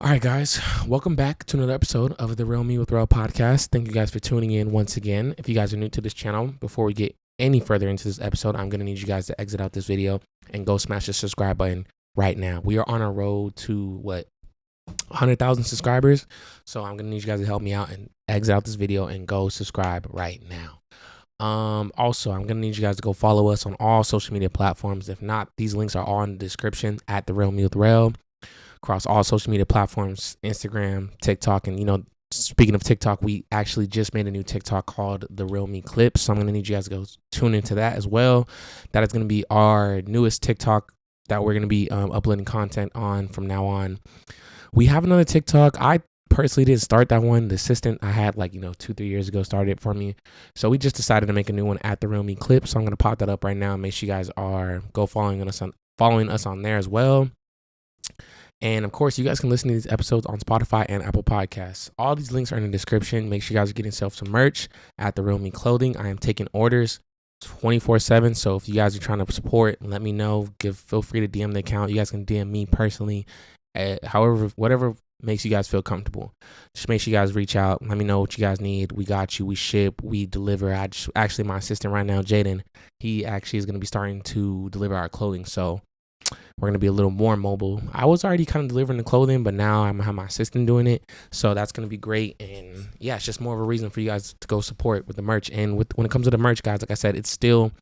All right, guys, welcome back to another episode of the Real Me with Real podcast. Thank you guys for tuning in once again. If you guys are new to this channel, before we get any further into this episode, I'm going to need you guys to exit out this video and go smash the subscribe button right now. We are on a road to 100,000 subscribers. So I'm going to need you guys to help me out and exit out this video and go subscribe right now. Also, I'm going to need you guys to go follow us on all social media platforms. If not, these links are all in the description at the Real Me with Real. Across all social media platforms, Instagram, TikTok, and speaking of TikTok, we actually just made a new TikTok called The Real Me Clips. So I'm going to need you guys to go tune into that as well. That is going to be our newest TikTok that we're going to be uploading content on from now on. We have another TikTok. I personally didn't start that one. The assistant I had 2-3 years ago started it for me. So we just decided to make a new one at The Real Me Clips. So I'm going to pop that up right now. Make sure you guys are following us on there as well. And of course, you guys can listen to these episodes on Spotify and Apple Podcasts. All these links are in the description. Make sure you guys are getting yourself some merch at The Real Me Clothing. I am taking orders 24/7. So if you guys are trying to support, let me know. Feel free to DM the account. You guys can DM me personally. Whatever makes you guys feel comfortable. Just make sure you guys reach out. Let me know what you guys need. We got you. We ship. We deliver. Actually, my assistant right now, Jaden, he actually is going to be starting to deliver our clothing. So we're going to be a little more mobile. I was already kind of delivering the clothing, but now I'm going to have my assistant doing it. So that's going to be great. And yeah, it's just more of a reason for you guys to go support with the merch. And when it comes to the merch, guys, like I said, it's still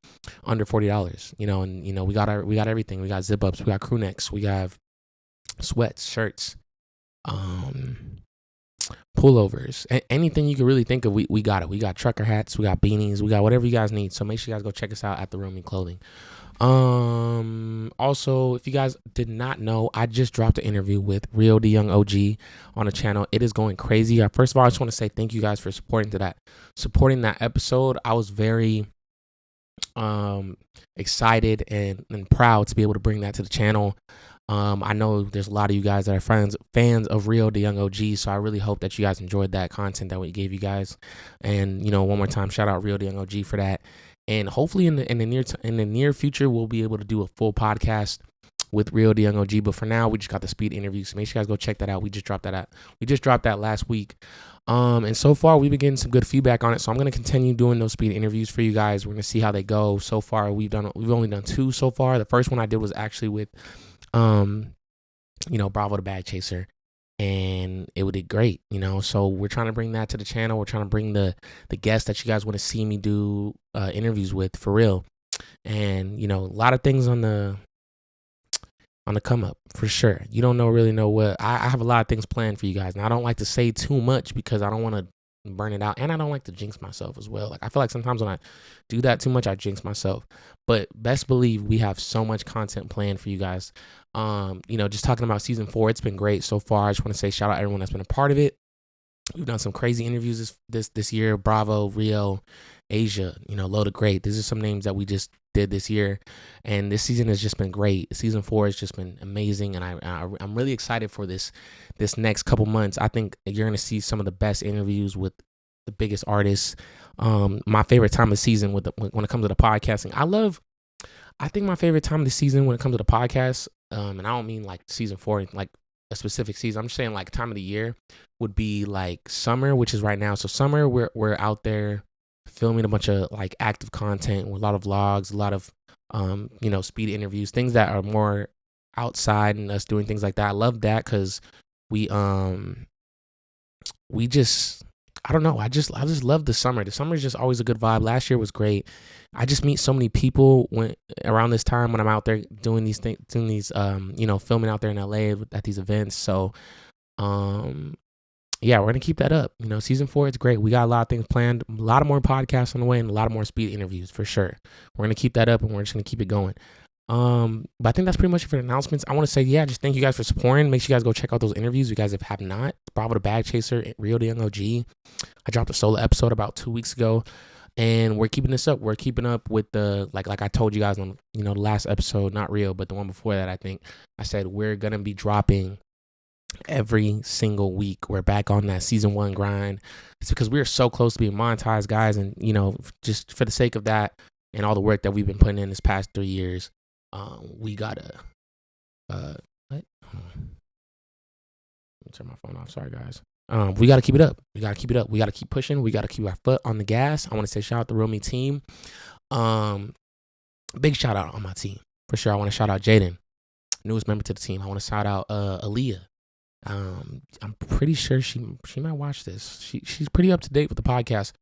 under $40, and we got everything. We got zip ups, we got crew necks, we have sweats, shirts, pullovers, anything you can really think of. We got it. We got trucker hats, we got beanies, we got whatever you guys need. So make sure you guys go check us out at The Real Me Clothing. Also, if you guys did not know, I just dropped an interview with Rio the Young OG on the channel. It is going crazy. First of all, I just want to say thank you guys for supporting that episode. I was very excited and proud to be able to bring that to the channel. I know there's a lot of you guys that are fans of Rio the Young OG, so I really hope that you guys enjoyed that content that we gave you guys. And one more time, shout out Rio the Young OG for that. And hopefully in the near future, we'll be able to do a full podcast with Rio the Young OG. But for now, we just got the speed interview. So make sure you guys go check that out. We just dropped that last week. And so far we've been getting some good feedback on it. So I'm going to continue doing those speed interviews for you guys. We're going to see how they go. So far, we've only done 2 so far. The first one I did was actually with, Bravo the Bag Chaser. And it did great, so we're trying to bring that to the channel. We're trying to bring the guests that you guys want to see me do interviews with for real. And, a lot of things on the come up for sure. You don't really know what I have a lot of things planned for you guys. And I don't like to say too much because I don't want to burn it out. And I don't like to jinx myself as well. I feel like sometimes when I do that too much, I jinx myself. But best believe we have so much content planned for you guys. Just talking about season 4, it's been great so far. I just want to say shout out everyone that's been a part of it. We've done some crazy interviews this year. Bravo, Rio, Asia, Loaded Great. These are some names that we just did this year, and this season has just been great. Season 4 has just been amazing, and I'm really excited for this next couple months. I think you're gonna see some of the best interviews with the biggest artists. My favorite time of the season when it comes to the podcasting. I think my favorite time of the season when it comes to the podcast, and I don't mean like season 4, like a specific season. I'm just saying like time of the year would be like summer, which is right now. So summer, we're out there filming a bunch of like active content with a lot of vlogs, a lot of speed interviews, things that are more outside and us doing things like that. I love that because we just, I don't know, I just love the summer. The summer is just always a good vibe. Last year was great. I just meet so many people around this time when I'm out there doing these things, filming out there in LA at these events. So yeah, we're going to keep that up. Season 4, it's great. We got a lot of things planned, a lot of more podcasts on the way, and a lot of more speed interviews for sure. We're going to keep that up, and we're just going to keep it going. But I think that's pretty much it for the announcements. I want to say, just thank you guys for supporting. Make sure you guys go check out those interviews. You guys have not. Bravo the Bag Chaser, Rio the Young OG. I dropped a solo episode about 2 weeks ago, and we're keeping this up. We're keeping up with the, like I told you guys on, the last episode, not Rio, but the one before that, I think I said we're going to be dropping every single week. We're back on that season 1 grind. It's because we're so close to being monetized, guys, and just for the sake of that and all the work that we've been putting in this past 3 years, we gotta what turn my phone off. Sorry, guys. We got to keep it up. We got to keep it up. We got to keep pushing. We got to keep our foot on the gas. I want to say shout out the Real Me team. Big shout out on my team for sure. I want to shout out Jaden, newest member to the team. I want to shout out Aaliyah. I'm pretty sure she might watch this. She's pretty up to date with the podcast.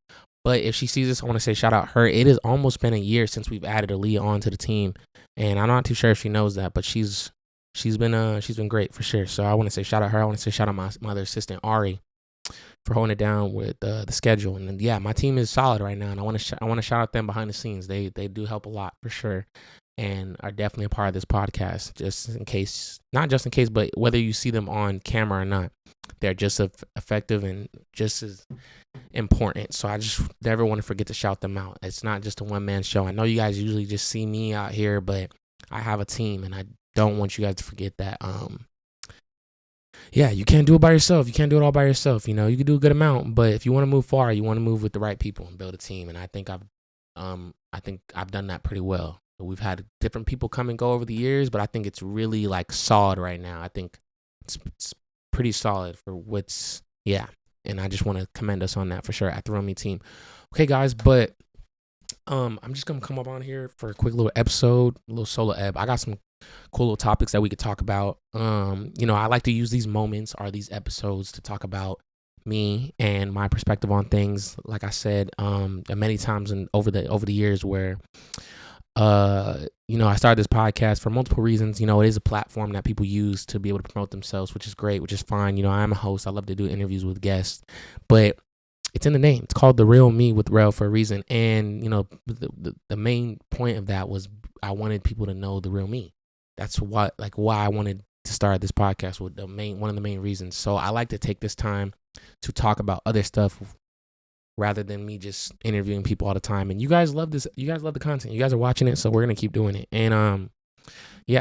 But if she sees this, I want to say shout out her. It has almost been a year since we've added Aaliyah onto the team, and I'm not too sure if she knows that, but she's been great for sure. So I want to say shout out her. I want to say shout out my other assistant Ari for holding it down with the schedule. And yeah, my team is solid right now, and I want to shout out them behind the scenes. They do help a lot for sure, and are definitely a part of this podcast. Just in case, not just in case, but whether you see them on camera or not, they're just as effective and just as important. So I just never want to forget to shout them out. It's not just a one-man show. I know you guys usually just see me out here, but I have a team, and I don't want you guys to forget that. Yeah, you can't do it by yourself. You can't do it all by yourself. You know, you can do a good amount, but if you want to move far, you want to move with the right people and build a team. And I think I've done that pretty well. We've had different people come and go over the years, but I think it's really like solid right now. I think it's pretty solid for what's, yeah. And I just want to commend us on that for sure at the Real Me team. Okay, guys, but I'm just gonna come up on here for a quick little episode, a little solo ebb. I got some cool little topics that we could talk about. I like to use these moments or these episodes to talk about me and my perspective on things. Like I said, many times over the years where I started this podcast for multiple reasons. It is a platform that people use to be able to promote themselves, which is great, which is fine. I'm a host. I love to do interviews with guests, but it's in the name. It's called The Real Me with Rel for a reason. And, the main point of that was I wanted people to know the real me. That's why I wanted to start this podcast with one of the main reasons. So I like to take this time to talk about other stuff rather than me just interviewing people all the time. And you guys love this. You guys love the content. You guys are watching it, so we're going to keep doing it. And,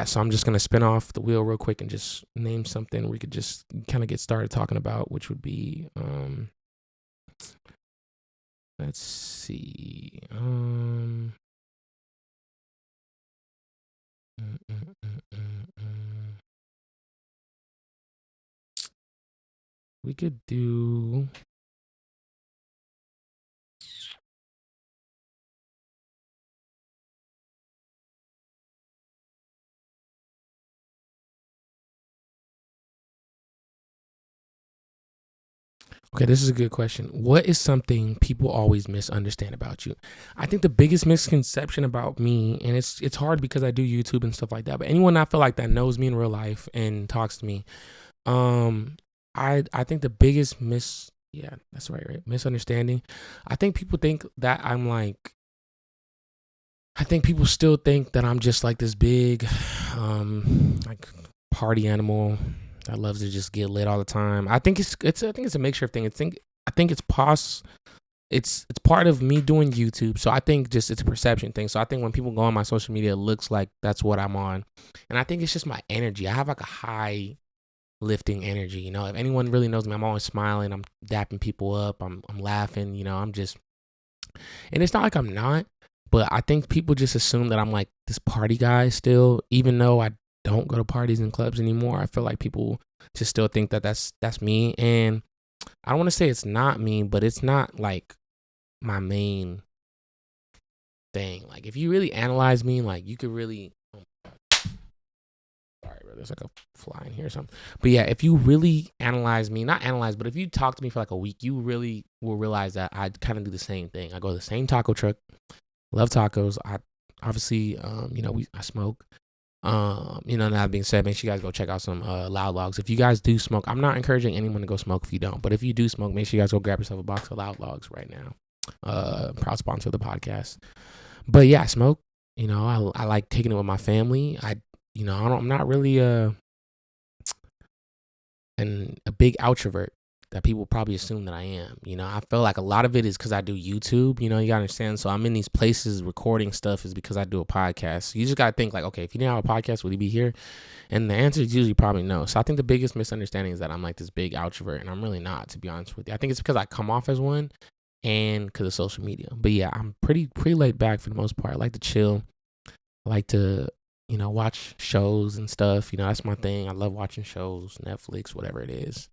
so I'm just going to spin off the wheel real quick and just name something we could just kind of get started talking about, which would be, let's see. We could do. Okay, this is a good question. What is something people always misunderstand about you? I think the biggest misconception about me, and it's hard because I do YouTube and stuff like that, but anyone I feel like that knows me in real life and talks to me, I think the biggest misunderstanding. I think people think that I think people still think that I'm just like this big, like party animal that loves to just get lit all the time. I think it's a mixture of things. I think it's part of me doing YouTube. So I think just it's a perception thing. So I think when people go on my social media, it looks like that's what I'm on. And I think it's just my energy. I have like a high lifting energy. If anyone really knows me, I'm always smiling. I'm dapping people up. I'm laughing. I'm just, and it's not like I'm not, but I think people just assume that I'm like this party guy still, even though I don't go to parties and clubs anymore. I feel like people just still think that that's me. And I don't want to say it's not me, but it's not like my main thing. Like if you really analyze me, like you could really, sorry, bro, there's like a fly in here or something. But yeah, if you really analyze me, not analyze, but if you talk to me for like a week, you really will realize that I kind of do the same thing. I go to the same taco truck, love tacos. I obviously, I smoke. That being said, make sure you guys go check out some Loud Logs. If you guys do smoke, I'm not encouraging anyone to go smoke if you don't, but if you do smoke, make sure you guys go grab yourself a box of Loud Logs right now. Proud sponsor of the podcast. But yeah, I smoke. I like taking it with my family. I'm not really a big outrovert that people probably assume that I am. I feel like a lot of it is because I do YouTube. You gotta understand. So I'm in these places recording stuff is because I do a podcast. So you just gotta think like, okay, if you didn't have a podcast, would you be here? And the answer is usually probably no. So I think the biggest misunderstanding is that I'm like this big outrovert, and I'm really not, to be honest with you. I think it's because I come off as one, and because of social media. But yeah, I'm pretty laid back for the most part. I like to chill. I like to watch shows and stuff. That's my thing. I love watching shows, Netflix, whatever it is.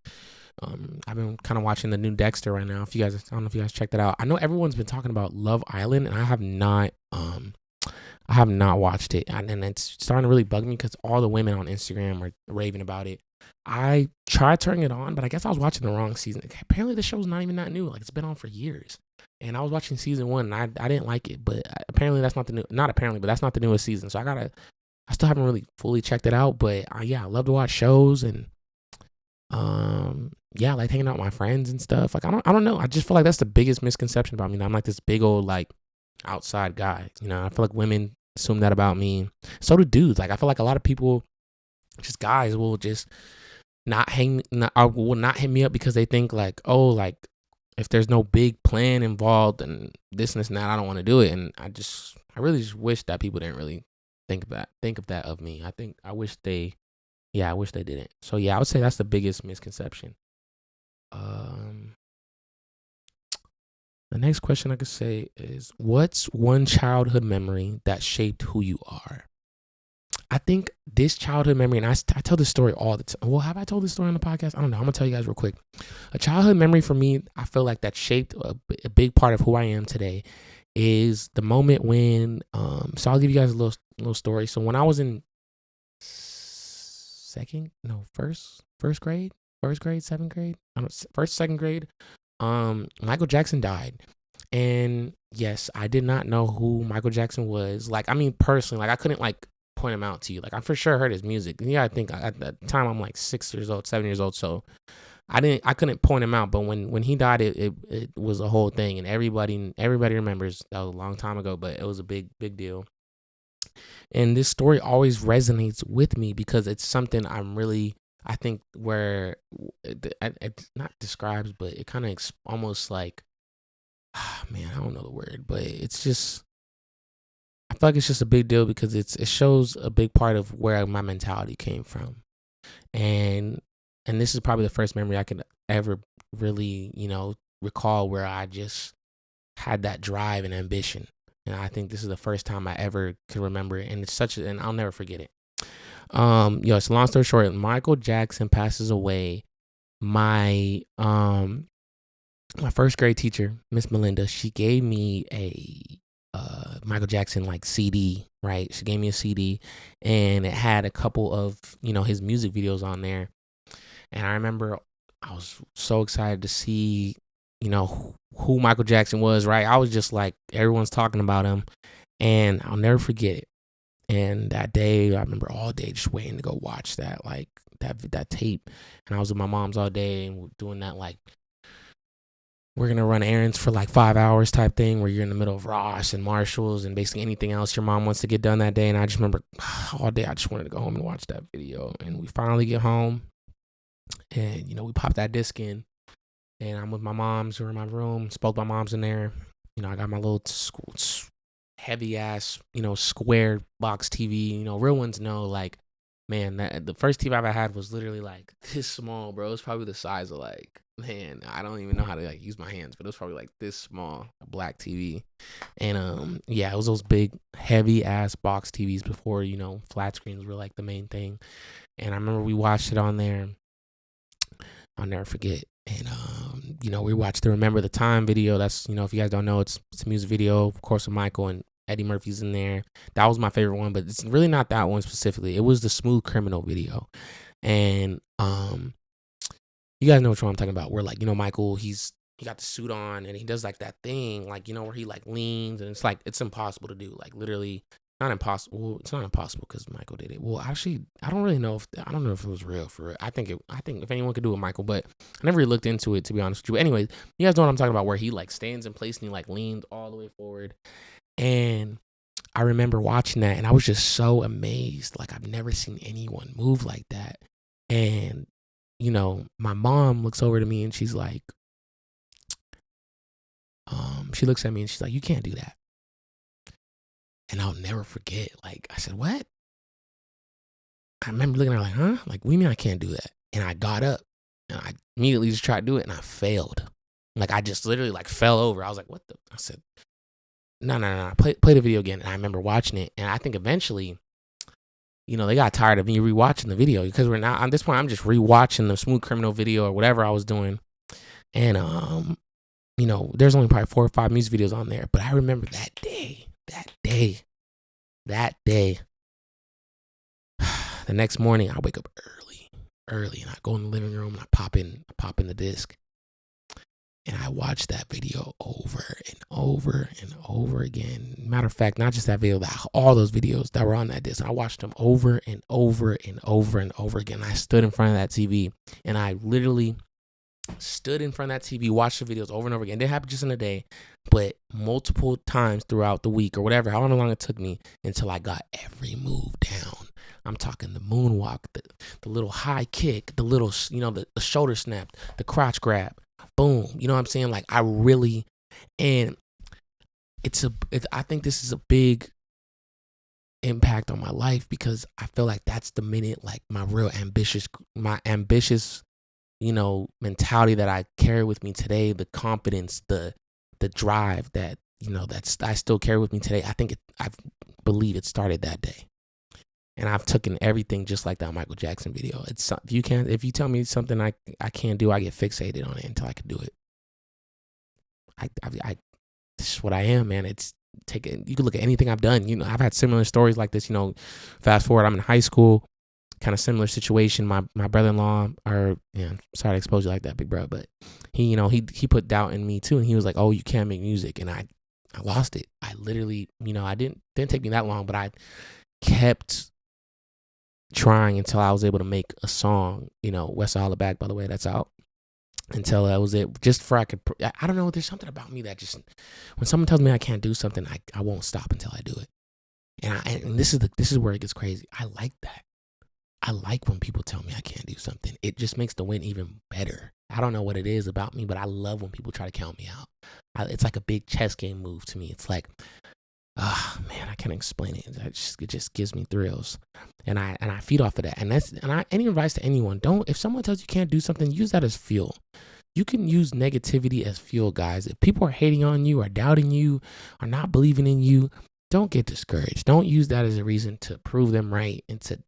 I've been kind of watching the new Dexter right now. I don't know if you guys checked that out. I know everyone's been talking about Love Island, and I have not. I have not watched it, and it's starting to really bug me because all the women on Instagram are raving about it. I tried turning it on, but I guess I was watching the wrong season. Apparently, the show's not even that new. Like, it's been on for years. And I was watching season 1, and I didn't like it. But apparently, that's not the new. Not apparently, but that's not the newest season. So I still haven't really fully checked it out. But yeah, I love to watch shows, and yeah, like hanging out with my friends and stuff. Like, I don't know. I just feel like that's the biggest misconception about me. I'm like this big old like outside guy. I feel like women assume that about me. So do dudes. Like, I feel like a lot of people, just guys, will just will not hit me up because they think like, oh, like if there's no big plan involved and this and that, I don't want to do it. And I really just wish that people didn't really think of that of me. I wish they didn't. So yeah, I would say that's the biggest misconception. The next question I could say is, what's one childhood memory that shaped who you are? I think this childhood memory, and I tell this story all the time. Well, have I told this story on the podcast? I don't know. I'm going to tell you guys real quick. A childhood memory for me, I feel like that shaped a big part of who I am today, is the moment when, so I'll give you guys a little story. So when I was in first grade, seventh grade, second grade, Michael Jackson died. And yes, I did not know who Michael Jackson was. Like, I mean, personally, like I couldn't like point him out to you. Like, I for sure heard his music. And yeah, I think at that time I'm like 7 years old. So I couldn't point him out. But when he died, it was a whole thing. And everybody remembers that was a long time ago, but it was a big deal. And this story always resonates with me because it's something I think where it not describes, but it kind of almost like, man, I don't know the word, but it's just, I feel like it's just a big deal because it shows a big part of where my mentality came from. And this is probably the first memory I could ever really, recall where I just had that drive and ambition. And I think this is the first time I ever could remember it. And it's and I'll never forget it. So long story short, Michael Jackson passes away. My first grade teacher, Miss Melinda, she gave me a Michael Jackson like CD, right? She gave me a CD, and it had a couple of his music videos on there. And I remember I was so excited to see who Michael Jackson was, right? I was just like, everyone's talking about him, and I'll never forget it. And that day, I remember all day just waiting to go watch that, like that tape. And I was with my mom's all day and doing that, like, we're going to run errands for like 5 hours type thing where you're in the middle of Ross and Marshalls and basically anything else your mom wants to get done that day. And I just remember all day I just wanted to go home and watch that video. And we finally get home and, we pop that disc in. And I'm with my moms. We're in my room. Both my moms in there. I got my little heavy ass, square box TV. Real ones know, like, man, the first TV I ever had was literally like this small, bro. It's probably the size of like, man, I don't even know how to like use my hands, but it was probably like this small, a black TV. And yeah, it was those big, heavy ass box TVs before, flat screens were like the main thing. And I remember we watched it on there. I'll never forget. And we watched the Remember the Time video. That's, if you guys don't know, it's a music video, of course, with Michael, and Eddie Murphy's in there. That was my favorite one, but it's really not that one specifically. It was the Smooth Criminal video. And you guys know which one I'm talking about, where like, Michael, he got the suit on and he does like that thing, like, where he like leans, and it's like, it's impossible to do, like literally not impossible. Well, it's not impossible because Michael did it. Well, actually, I don't know if it was real for real. I think if anyone could do it, Michael, but I never really looked into it, to be honest with you. Anyway, you guys know what I'm talking about, where he like stands in place and he like leans all the way forward. And I remember watching that and I was just so amazed. Like, I've never seen anyone move like that. And, my mom looks over to me and she's like, she looks at me and she's like, you can't do that. And I'll never forget. Like, I said, what? I remember looking at her like, huh? Like, what do you mean I can't do that? And I got up and I immediately just tried to do it and I failed. Like, I just literally like fell over. I was like, what the? I said, no. Play the video again. And I remember watching it. And I think eventually they got tired of me rewatching the video because we're now at this point. I'm just rewatching the Smooth Criminal video or whatever I was doing, and there's only probably 4 or 5 music videos on there. But I remember that day. The next morning, I wake up early, and I go in the living room and I pop in the disc, and I watch that video over and over and over again. Matter of fact, not just that video, all those videos that were on that disc, I watched them over and over and over and over again. I stood in front of that TV, and I literally stood in front of that TV, watched the videos over and over again. It didn't happen just in a day, but multiple times throughout the week or whatever, however long it took me until I got every move down. I'm talking the moonwalk, the little high kick, the little, the shoulder snap, the crotch grab, boom. You know what I'm saying? Like I really, and I think this is a big impact on my life because I feel like that's the minute, like my ambitious, mentality that I carry with me today, the confidence, the drive that, I still carry with me today. I believe it started that day. And I've taken everything just like that Michael Jackson video. If you tell me something I can't do, I get fixated on it until I can do it. This is what I am, man. You can look at anything I've done. I've had similar stories like this. Fast forward, I'm in high school, kind of similar situation. My brother-in-law, sorry to expose you like that, big bro, but he put doubt in me too, and he was like, "Oh, you can't make music," and I lost it. I literally, I didn't take me that long, but I kept trying until I was able to make a song. West Side Holla Back, by the way, that's out. Until that was it. Just for I don't know. There's something about me that just when someone tells me I can't do something, I won't stop until I do it. And this is where it gets crazy. I like that. I like when people tell me I can't do something. It just makes the win even better. I don't know what it is about me, but I love when people try to count me out. It's like a big chess game move to me. It's like, man, I can't explain it. It just gives me thrills, and I feed off of that. And any advice to anyone: if someone tells you can't do something, use that as fuel. You can use negativity as fuel, guys. If people are hating on you, or doubting you, or not believing in you, don't get discouraged. Don't use that as a reason to prove them right and to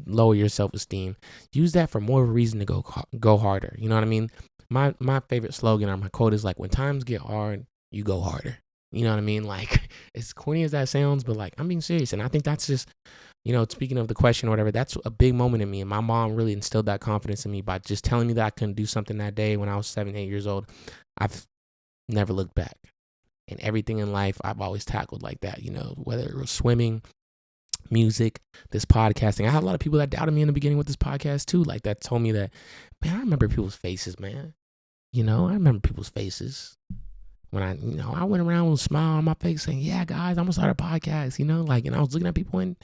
lower your self-esteem. Use that for more of a reason to go harder. You know what I mean? My favorite slogan or my quote is like, when times get hard, you go harder. You know what I mean? Like, as corny as that sounds, but like, I'm being serious. And I think that's just, speaking of the question or whatever, that's a big moment in me. And my mom really instilled that confidence in me by just telling me that I couldn't do something that day when I was 7, 8 years old. I've never looked back. And everything in life, I've always tackled like that, whether it was swimming, music, this podcasting. I had a lot of people that doubted me in the beginning with this podcast too. Like that told me that, man, I remember people's faces, man. I remember people's faces. When I went around with a smile on my face saying, yeah, guys, I'm going to start a podcast, and I was looking at people and,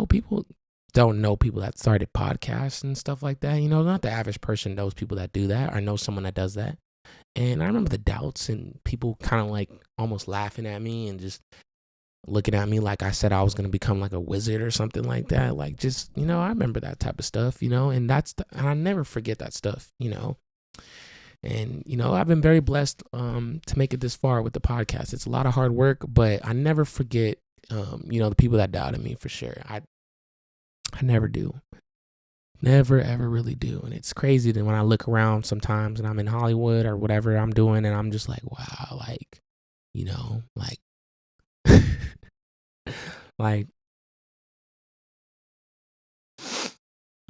people don't know people that started podcasts and stuff like that. Not the average person knows people that do that or knows someone that does that. And I remember the doubts and people kind of like almost laughing at me and just looking at me like I said I was going to become like a wizard or something like that. Like just, I remember that type of stuff, and and I never forget that stuff, And, I've been very blessed to make it this far with the podcast. It's a lot of hard work, but I never forget, the people that doubted me for sure. I never do. Never, ever really do. And it's crazy that when I look around sometimes and I'm in Hollywood or whatever I'm doing and I'm just like, wow, like, like,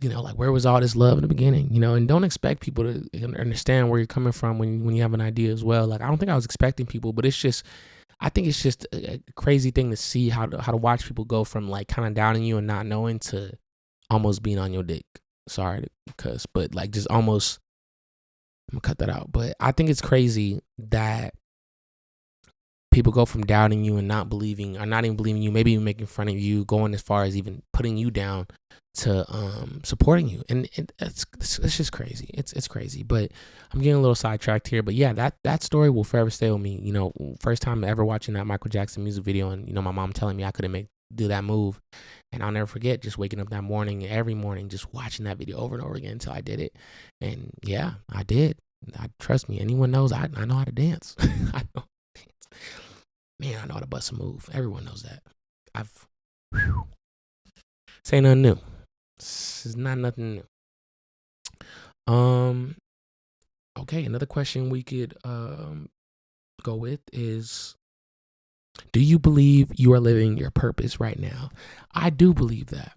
like where was all this love in the beginning, and don't expect people to understand where you're coming from when you have an idea as well. Like, I don't think I was expecting people, but I think it's just a crazy thing to see how to watch people go from like kind of doubting you and not knowing to almost being on your dick. Sorry to cuss, but like just almost, I'm gonna cut that out. But I think it's crazy that people go from doubting you and not believing or not even believing you, maybe even making fun of you, going as far as even putting you down to supporting you. And it's just crazy. It's crazy. But I'm getting a little sidetracked here. But yeah, that story will forever stay with me. First time ever watching that Michael Jackson music video and, my mom telling me I couldn't do that move. And I'll never forget just waking up that morning, every morning, just watching that video over and over again until I did it. And yeah, I did. Trust me, anyone knows I know how to dance. I know how to dance. Man, I know how to bust a move. Everyone knows that. This ain't nothing new. This is not nothing new. Okay, another question we could go with is, do you believe you are living your purpose right now? I do believe that.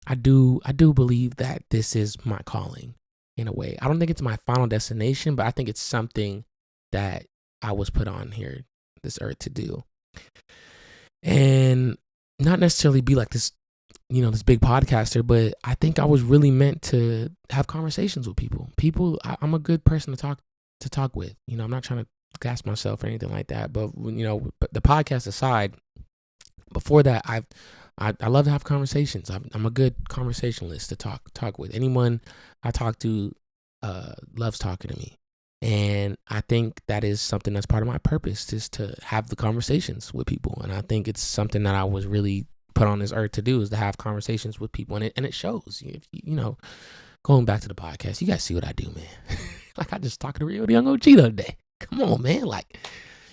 I do believe that this is my calling in a way. I don't think it's my final destination, but I think it's something that I was put on here, this earth, to do. And not necessarily be like this, this big podcaster, but I think I was really meant to have conversations with people. I'm a good person to talk with. I'm not trying to gas myself or anything like that, but but the podcast aside, before that, I love to have conversations. I'm a good conversationalist to talk with. Anyone I talk to loves talking to me. And I think that is something that's part of my purpose, is to have the conversations with people. And I think it's something that I was really put on this earth to do, is to have conversations with people. And it shows. Going back to the podcast, you guys see what I do, man. Like, I just talked to Rio the Young OG the other day. Come on, man. Like,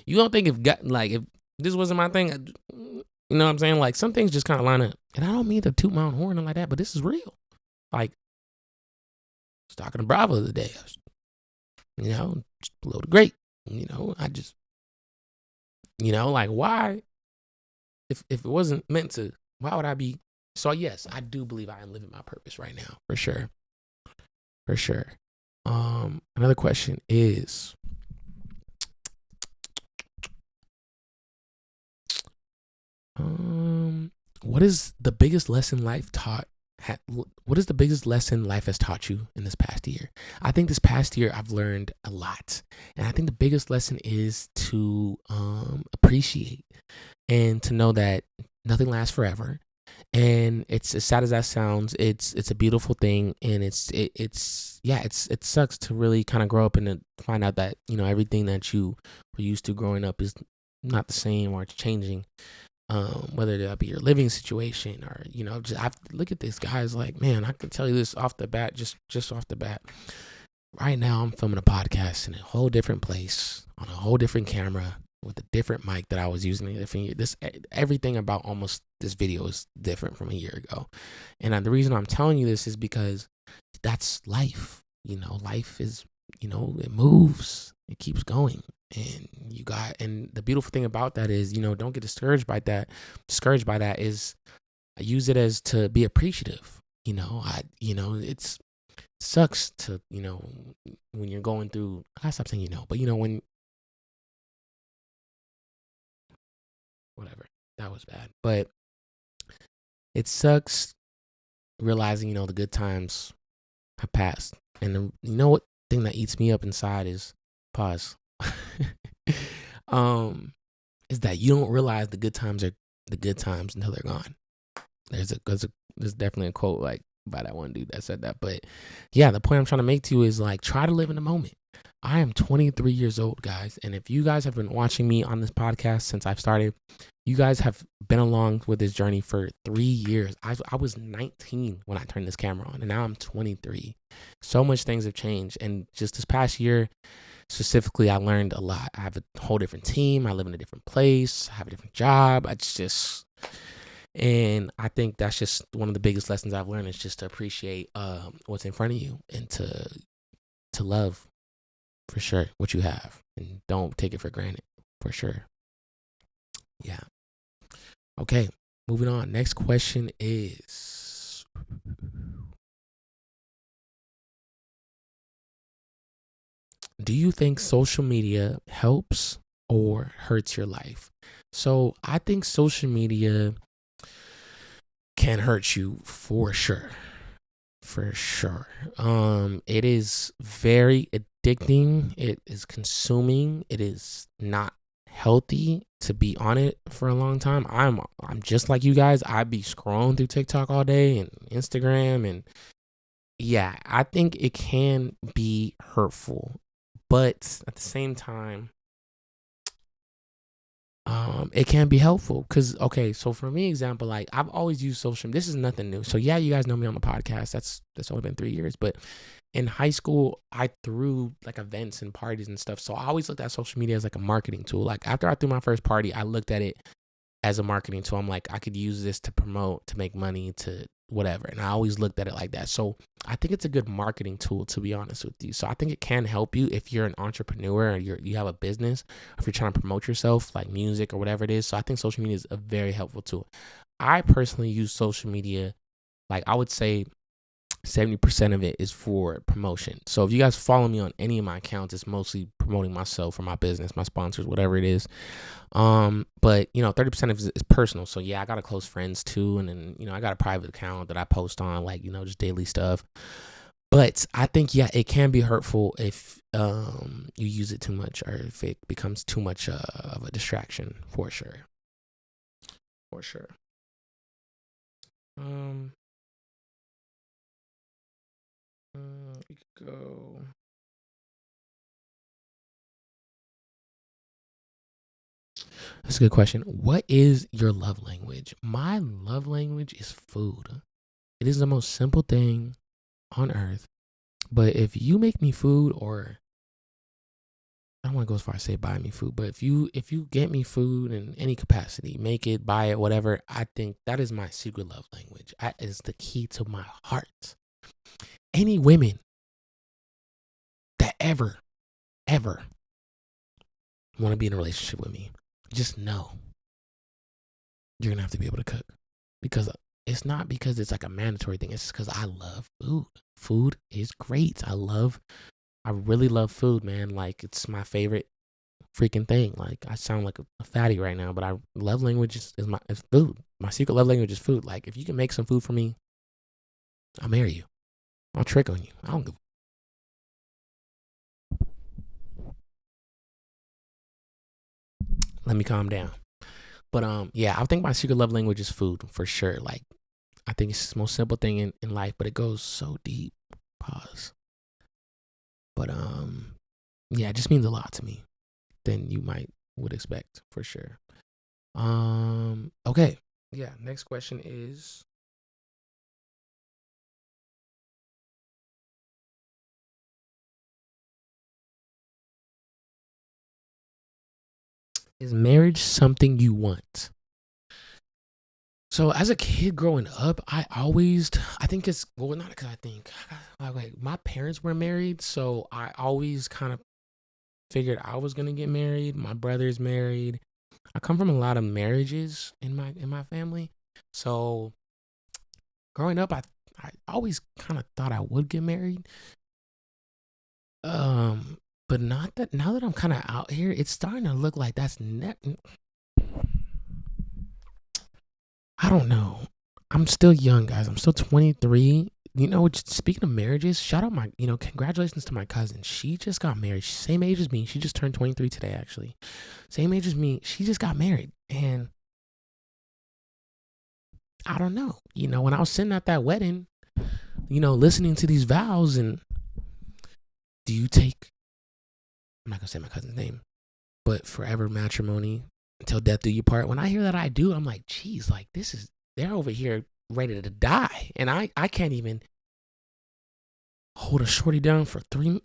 you don't think if this wasn't my thing, you know what I'm saying? Like, some things just kind of line up. And I don't mean to toot my own horn like that, but this is real. Like, I was talking to Bravo the other day. Just below the great. I just, like, why? If it wasn't meant to, why would I be? So, yes, I do believe I am living my purpose right now, for sure. For sure. Another question is, what is the biggest lesson life taught? What is the biggest lesson life has taught you in this past year? I think this past year I've learned a lot, and I think the biggest lesson is to appreciate and to know that nothing lasts forever. And it's, as sad as that sounds, it's a beautiful thing, and it sucks to really kind of grow up and to find out that everything that you were used to growing up is not the same, or it's changing. Whether that be your living situation, or I look at this, guys. Like, man, I can tell you this off the bat, just off the bat. Right now, I'm filming a podcast in a whole different place, on a whole different camera, with a different mic that I was using. Everything about almost this video is different from a year ago. And the reason I'm telling you this is because that's life. Life is, it moves, it keeps going. And the beautiful thing about that is, don't get discouraged by that. Discouraged by that is, I use it as to be appreciative. It sucks to, when you're going through, I stop saying, but when, whatever, that was bad. But it sucks realizing, the good times have passed. And what thing that eats me up inside is, pause. Is that you don't realize the good times are the good times until they're gone. There's definitely a quote like by that one dude that said that. But yeah, the point I'm trying to make to you is, like, try to live in the moment. I am 23 years old, guys. And if you guys have been watching me on this podcast since I've started, you guys have been along with this journey for 3 years. I was 19 when I turned this camera on, and now I'm 23. So much things have changed. And just this past year, specifically, I learned a lot. I have a whole different team. I live in a different place. I have a different job. And I think that's just one of the biggest lessons I've learned, is just to appreciate what's in front of you, and to love, for sure, what you have, and don't take it for granted, for sure. Yeah. Okay, moving on. Next question is, do you think social media helps or hurts your life? So I think social media can hurt you, for sure. For sure. It is very addicting. It is consuming. It is not healthy to be on it for a long time. I'm just like you guys. I'd be scrolling through TikTok all day and Instagram, and yeah, I think it can be hurtful. But at the same time, it can be helpful, because, okay, so for me, example, like, I've always used social. This is nothing new. So yeah, you guys know me on the podcast. That's only been 3 years. But in high school, I threw like events and parties and stuff. So I always looked at social media as like a marketing tool. Like, after I threw my first party, I looked at it as a marketing tool. I'm like, I could use this to promote, to make money, to whatever. And I always looked at it like that. So I think it's a good marketing tool, to be honest with you. So I think it can help you if you're an entrepreneur or you have a business, if you're trying to promote yourself, like music or whatever it is. So I think social media is a very helpful tool. I personally use social media, like I would say 70% of it is for promotion. So if you guys follow me on any of my accounts, it's mostly promoting myself or my business, my sponsors, whatever it is. But 30% of it is personal. So yeah, I got a close friends too. And then, I got a private account that I post on, like, just daily stuff. But I think, yeah, it can be hurtful if you use it too much or if it becomes too much of a distraction, for sure. For sure. We could go. That's a good question. What is your love language? My love language is food. It is the most simple thing on earth. But if you make me food, or I don't want to go as far as say buy me food, but if you get me food in any capacity, make it, buy it, whatever, I think that is my secret love language. That is the key to my heart. Any women that ever want to be in a relationship with me, just know you're gonna have to be able to cook, because it's not because it's like a mandatory thing. It's because I love food. Food is great. I really love food, man. Like, it's my favorite freaking thing. Like, I sound like a fatty right now, but love language is food. My secret love language is food. Like, if you can make some food for me, I'll marry you. I'll trick on you. I don't give. Let me calm down. But yeah, I think my secret love language is food, for sure. Like, I think it's the most simple thing in life, but it goes so deep. Pause. But yeah, it just means a lot to me than you would expect, for sure. Okay. Yeah, next question is, is marriage something you want? So as a kid growing up, I think it's, well, not because I think, like, my parents were married, so I always kind of figured I was gonna get married. My brother's married. I come from a lot of marriages in my family, so growing up, I always kind of thought I would get married. But not that now that I'm kind of out here, it's starting to look like that's I don't know. I'm still young, guys. I'm still 23. Speaking of marriages, shout out congratulations to my cousin. She just got married. She's same age as me. She just turned 23 today, actually. Same age as me. She just got married. And I don't know. When I was sitting at that wedding, listening to these vows, and do you take, I'm not going to say my cousin's name, but forever matrimony until death do you part. When I hear that I do, I'm like, geez, like, they're over here ready to die. And I can't even hold a shorty down for 3.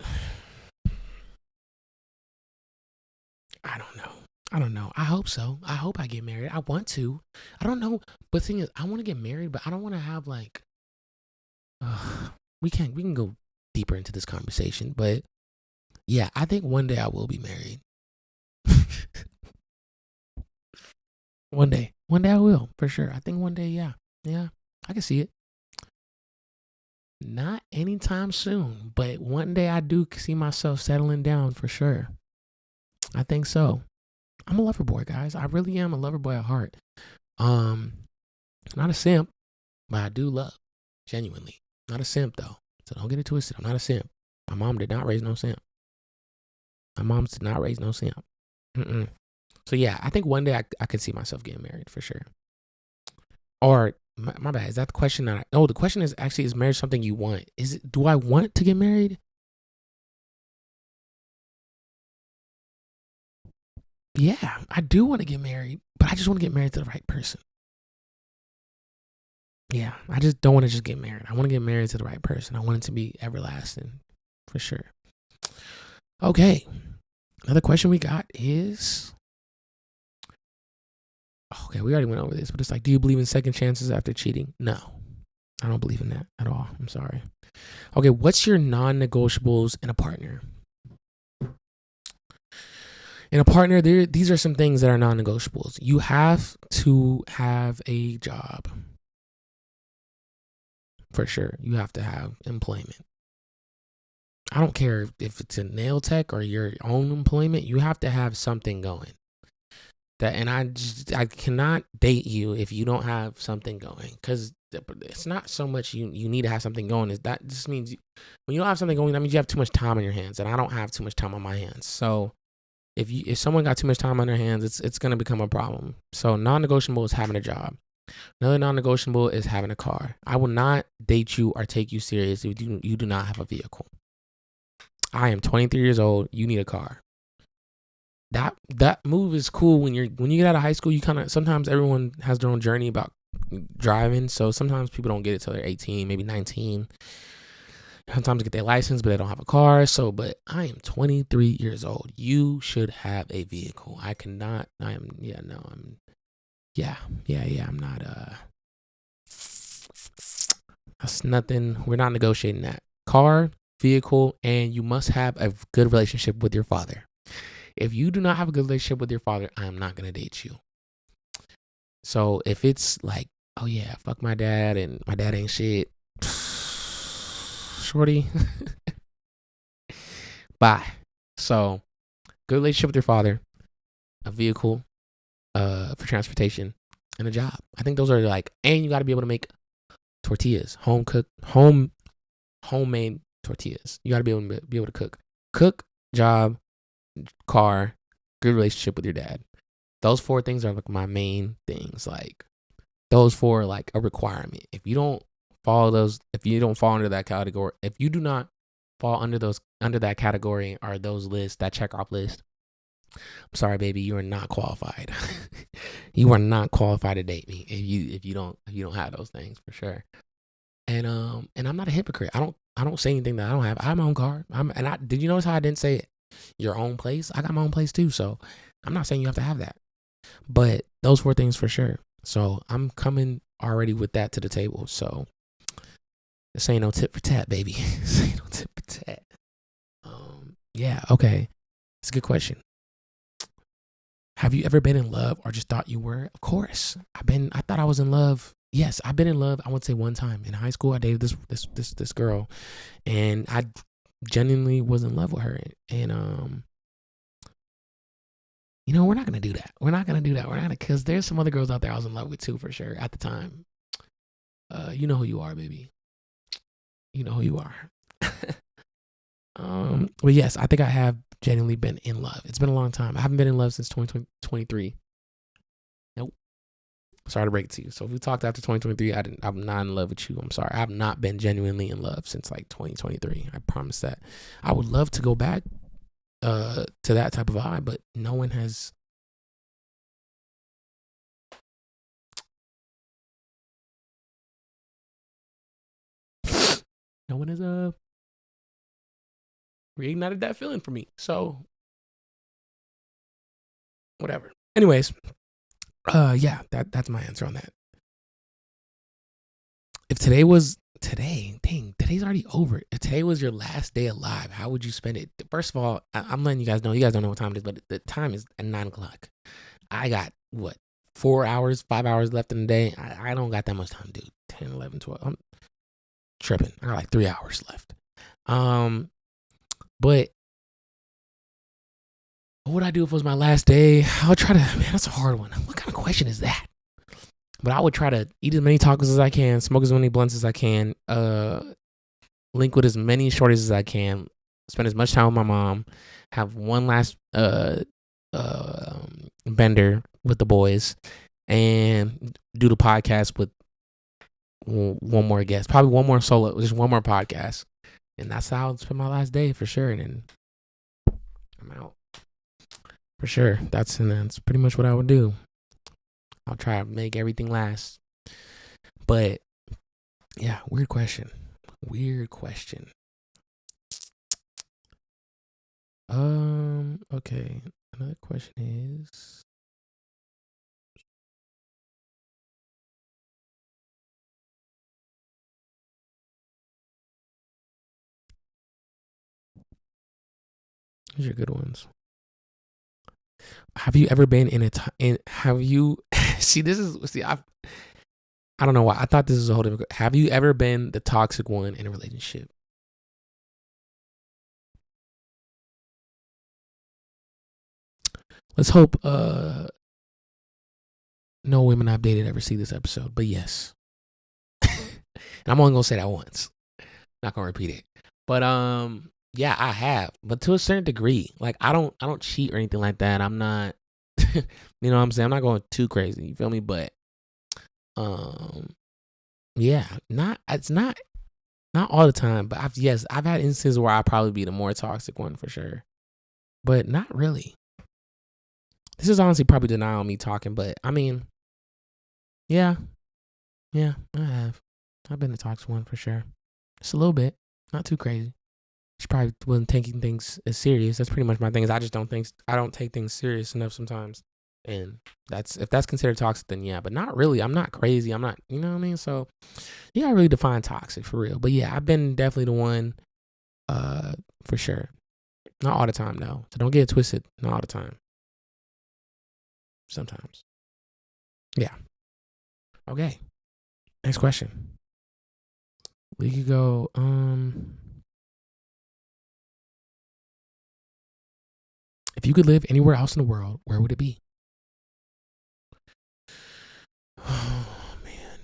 I don't know. I hope so. I hope I get married. I want to. I don't know. But the thing is, I want to get married, but I don't want to have like, we can go deeper into this conversation, but yeah, I think one day I will be married. One day I will, for sure. I think one day, yeah, I can see it. Not anytime soon, but one day I do see myself settling down, for sure. I think so. I'm a lover boy, guys. I really am a lover boy at heart. Not a simp, but I do love, genuinely. Not a simp, though, so don't get it twisted. I'm not a simp. My mom did not raise no simp. So yeah, I think one day I could see myself getting married, for sure. Or my bad, is that the question? The question is actually, is marriage something you want? Do I want to get married? Yeah, I do want to get married, but I just want to get married to the right person. Yeah, I just don't want to just get married. I want to get married to the right person. I want it to be everlasting, for sure. Okay, another question we got is, okay, we already went over this, but it's like, do you believe in second chances after cheating? No, I don't believe in that at all. I'm sorry. Okay, what's your non-negotiables in a partner? In a partner, these are some things that are non-negotiables. You have to have a job. For sure. You have to have employment. I don't care if it's a nail tech or your own employment, you have to have something going. I cannot date you if you don't have something going, because it's not so much you need to have something going. Is that just means when you don't have something going, that means you have too much time on your hands, and I don't have too much time on my hands. So if someone got too much time on their hands, it's gonna become a problem. So non-negotiable is having a job. Another non-negotiable is having a car. I will not date you or take you serious if you do not have a vehicle. I am 23 years old. You need a car. That move is cool when you get out of high school. You kind of, sometimes everyone has their own journey about driving. So sometimes people don't get it till they're 18, maybe 19. Sometimes they get their license, but they don't have a car. So, but I am 23 years old. You should have a vehicle. I cannot. I'm not. That's nothing. We're not negotiating that. Car, vehicle, and you must have a good relationship with your father. If you do not have a good relationship with your father, I'm not going to date you. So if it's like, oh yeah, fuck my dad and my dad ain't shit, shorty, bye. So good relationship with your father, a vehicle for transportation, and a job. I think those are like, and you got to be able to make tortillas, homemade tortillas. You got to be able to cook, job, car, good relationship with your dad. Those 4 things are like my main things. Like those 4 are like a requirement. If you don't follow those, if you don't fall under that category, if you do not fall under that category or those lists, that check off list, I'm sorry, baby, you are not qualified. You are not qualified to date me if you don't have those things, for sure. And I'm not a hypocrite. I don't say anything that I don't have. I have my own car. Did you notice how I didn't say your own place? I got my own place too. So I'm not saying you have to have that, but those 4 things for sure. So I'm coming already with that to the table. So this ain't no tit for tat, baby. This ain't no tit for tat. Yeah, okay. It's a good question. Have you ever been in love or just thought you were? Of course. I thought I was in love. Yes, I've been in love. I would say one time in high school. I dated this girl, and I genuinely was in love with her. And we're not gonna do that. We're not gonna, because there's some other girls out there I was in love with too, for sure, at the time. You know who you are, baby. You know who you are. But yes, I think I have genuinely been in love. It's been a long time. I haven't been in love since 2023. Nope. Sorry to break it to you. So if we talked after 2023, I'm not in love with you. I'm sorry. I've not been genuinely in love since like 2023. I promise that. I would love to go back to that type of vibe, but no one has. No one has reignited that feeling for me. So whatever. Anyways, yeah, that's my answer on that. If today's already over. If today was your last day alive, how would you spend it? First of all, I'm letting you guys know. You guys don't know what time it is, but the time is at 9:00. I got what, 4 hours, 5 hours left in the day. I don't got that much time, dude. 10, 11, 12. I'm tripping. I got like 3 hours left. But what would I do if it was my last day? I would try to, man, that's a hard one. What kind of question is that? But I would try to eat as many tacos as I can, smoke as many blunts as I can, link with as many shorties as I can, spend as much time with my mom, have one last bender with the boys, and do the podcast with one more guest, probably one more solo, just one more podcast. And that's how I'll spend my last day, for sure. And then I'm out. For sure. That's pretty much what I would do. I'll try to make everything last. But yeah, weird question. Okay. Another question is, These are good ones. Have you ever been have you see this is see I don't know why I thought this was a whole different. Have you ever been the toxic one in a relationship? Let's hope no women I've dated ever see this episode, but yes. And I'm only gonna say that once. Not gonna repeat it. But yeah, I have. But to a certain degree. Like I don't cheat or anything like that. I'm not you know what I'm saying? I'm not going too crazy. You feel me? But yeah, it's not all the time, but I've had instances where I'll probably be the more toxic one for sure. But not really. This is honestly probably denial on me talking, but I mean, yeah, I have. I've been the toxic one for sure. Just a little bit, not too crazy. She probably wasn't taking things as serious. That's pretty much my thing. Is I don't take things serious enough sometimes, and if that's considered toxic, then yeah. But not really. I'm not crazy. I'm not. You know what I mean? So yeah, I really define toxic for real. But yeah, I've been definitely the one, for sure. Not all the time though. So don't get it twisted. Not all the time. Sometimes. Yeah. Okay. Next question. We could go. If you could live anywhere else in the world, where would it be? Oh man.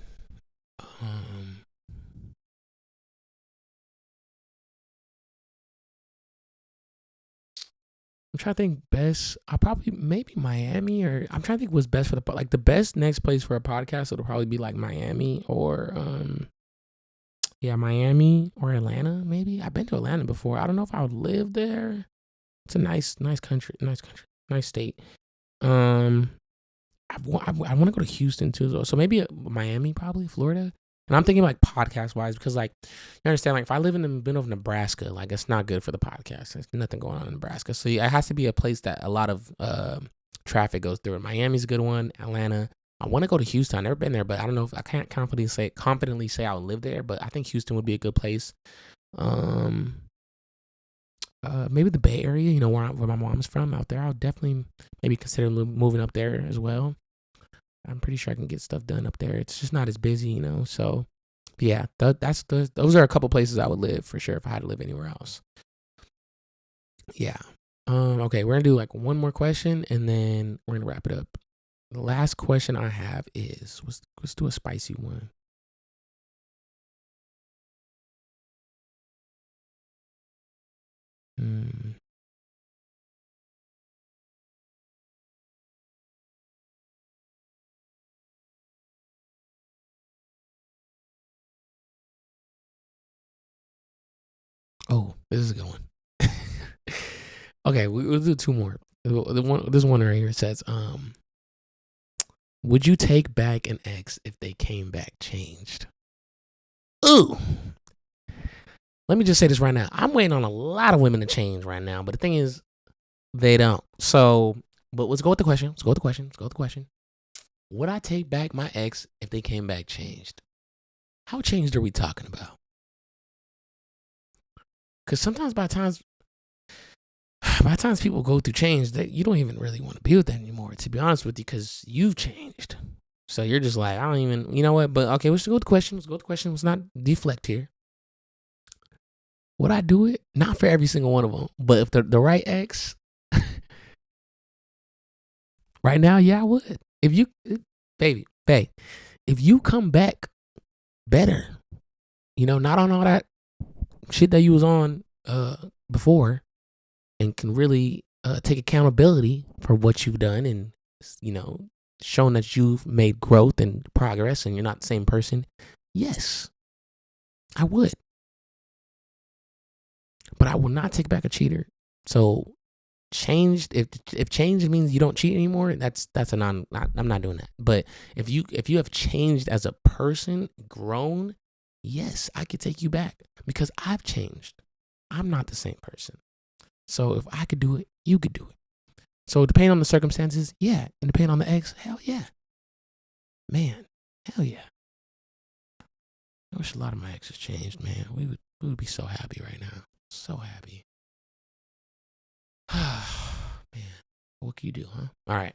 I'm trying to think best. I probably maybe Miami, or I'm trying to think what's best for the best next place for a podcast. It'll probably be like Miami or yeah, Miami or Atlanta. Maybe I've been to Atlanta before. I don't know if I would live there. It's a nice country, nice state. I want to go to Houston too, so maybe Miami, probably Florida. And I'm thinking like podcast wise, because like you understand, like if I live in the middle of Nebraska, like it's not good for the podcast. There's nothing going on in Nebraska, so yeah, it has to be a place that a lot of traffic goes through. And Miami's a good one. Atlanta. I want to go to Houston. I've never been there, but I don't know if I can't confidently say I would live there. But I think Houston would be a good place. Maybe the Bay Area, you know, where my mom's from out there. I'll definitely maybe consider moving up there as well. I'm pretty sure I can get stuff done up there. It's just not as busy, you know. So, yeah, those are a couple places I would live for sure if I had to live anywhere else. Yeah. Okay, we're gonna do like one more question and then we're gonna wrap it up. The last question I have is let's do a spicy one. Hmm. Oh, this is a good one. Okay, we'll do two more. This one right here says, would you take back an ex if they came back changed? Ooh. Let me just say this right now. I'm waiting on a lot of women to change right now, but the thing is, they don't. So, but let's go with the question. Would I take back my ex if they came back changed? How changed are we talking about? Because sometimes by times people go through change that you don't even really want to be with them anymore, to be honest with you, because you've changed. So you're just like, I don't even, you know what? But okay, let's go with the question. Let's not deflect here. Would I do it? Not for every single one of them, but if the right ex, right now, yeah, I would. If you, babe, if you come back better, you know, not on all that shit that you was on before, and can really take accountability for what you've done, and you know, shown that you've made growth and progress, and you're not the same person. Yes, I would, but I will not take back a cheater. So changed, if change means you don't cheat anymore, that's I'm not doing that. But if you have changed as a person, grown, yes, I could take you back because I've changed. I'm not the same person. So if I could do it, you could do it. So depending on the circumstances, yeah, and depending on the ex, hell yeah, man, hell yeah. I wish a lot of my exes changed, man. We would be so happy right now, so happy. what can you do, huh? All right.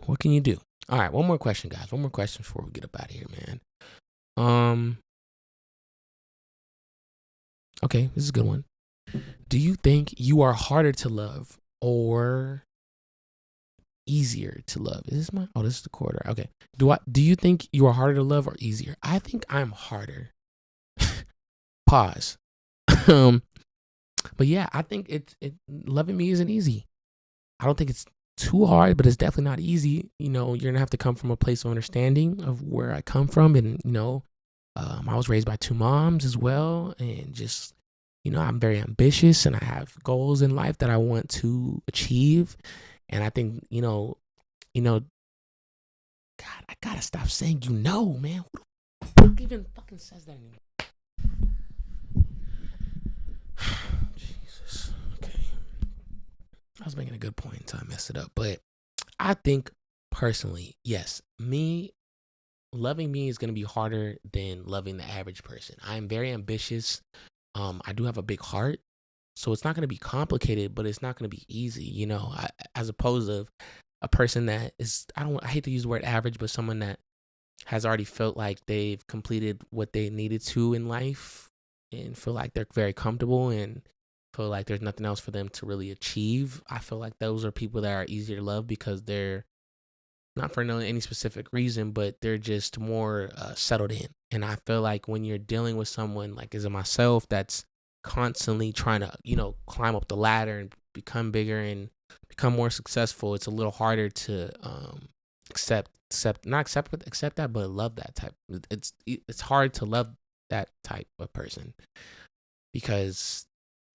What can you do? All right, one more question, guys. One more question before we get up out of here, man. Okay, this is a good one. Do you think you are harder to love or easier to love? Is this this is the quarter. Okay. Do you think you are harder to love or easier? I think I'm harder. Pause. But yeah, I think loving me isn't easy. I don't think it's too hard, but it's definitely not easy. You're gonna have to come from a place of understanding of where I come from, and I was raised by two moms as well, and just I'm very ambitious, and I have goals in life that I want to achieve, and I think God, I gotta stop saying man. Who the fuck even fucking says that anymore? Jesus. Okay. I was making a good point until I messed it up. But I think personally, yes, loving me is going to be harder than loving the average person. I am very ambitious. I do have a big heart. So it's not going to be complicated, but it's not going to be easy, as opposed to a person that is, I hate to use the word average, but someone that has already felt like they've completed what they needed to in life and feel like they're very comfortable and feel like there's nothing else for them to really achieve. I feel like those are people that are easier to love because they're not for any specific reason, but they're just more settled in. And I feel like when you're dealing with someone like as myself that's constantly trying to, climb up the ladder and become bigger and become more successful, it's a little harder to accept that, but love that type. It's hard to love that type of person because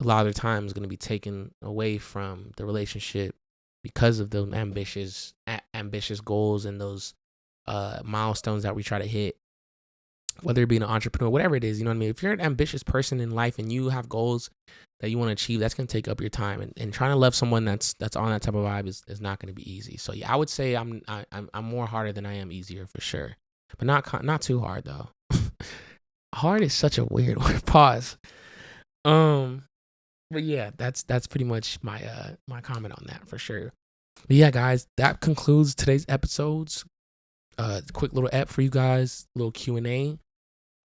a lot of the time is going to be taken away from the relationship because of those ambitious goals and those milestones that we try to hit, whether it be an entrepreneur, whatever it is, you know what I mean? If you're an ambitious person in life and you have goals that you want to achieve, that's going to take up your time. And trying to love someone that's on that type of vibe is not going to be easy. So yeah, I would say I'm more harder than I am easier for sure, but not too hard though. Hard is such a weird word. Pause. But yeah, that's pretty much my comment on that for sure. But yeah, guys, that concludes today's episodes. Quick little app for you guys, little Q&A.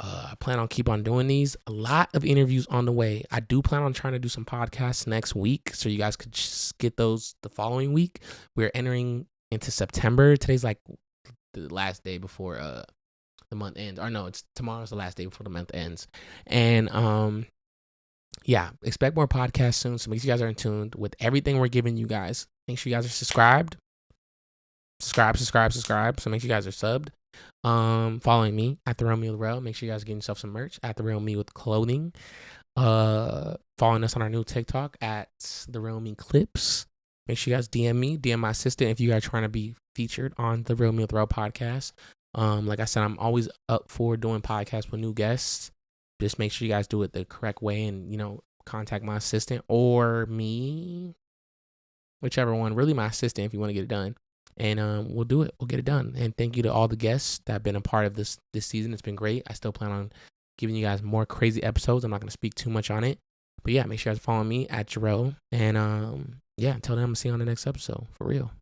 I plan on keep on doing these. A lot of interviews on the way. I do plan on trying to do some podcasts next week, so you guys could just get those the following week. We're entering into September. Today's like the last day before the month ends. Or no, tomorrow's the last day before the month ends. And yeah, expect more podcasts soon. So make sure you guys are in tune with everything we're giving you guys. Make sure you guys are subscribed. Subscribe. So make sure you guys are subbed. Following me at The Real Me with Rel. Make sure you guys are getting yourself some merch at The Real Me with Clothing. Following us on our new TikTok at The Real Me Clips. Make sure you guys DM my assistant if you guys are trying to be featured on The Real Me with Rel podcast. Like I said, I'm always up for doing podcasts with new guests. Just make sure you guys do it the correct way and, contact my assistant or me, whichever one, really my assistant if you want to get it done. And we'll do it. We'll get it done. And thank you to all the guests that have been a part of this season. It's been great. I still plan on giving you guys more crazy episodes. I'm not going to speak too much on it. But yeah, make sure you guys follow me at Jarrell. And yeah, until then, I'm going to see you on the next episode. For real.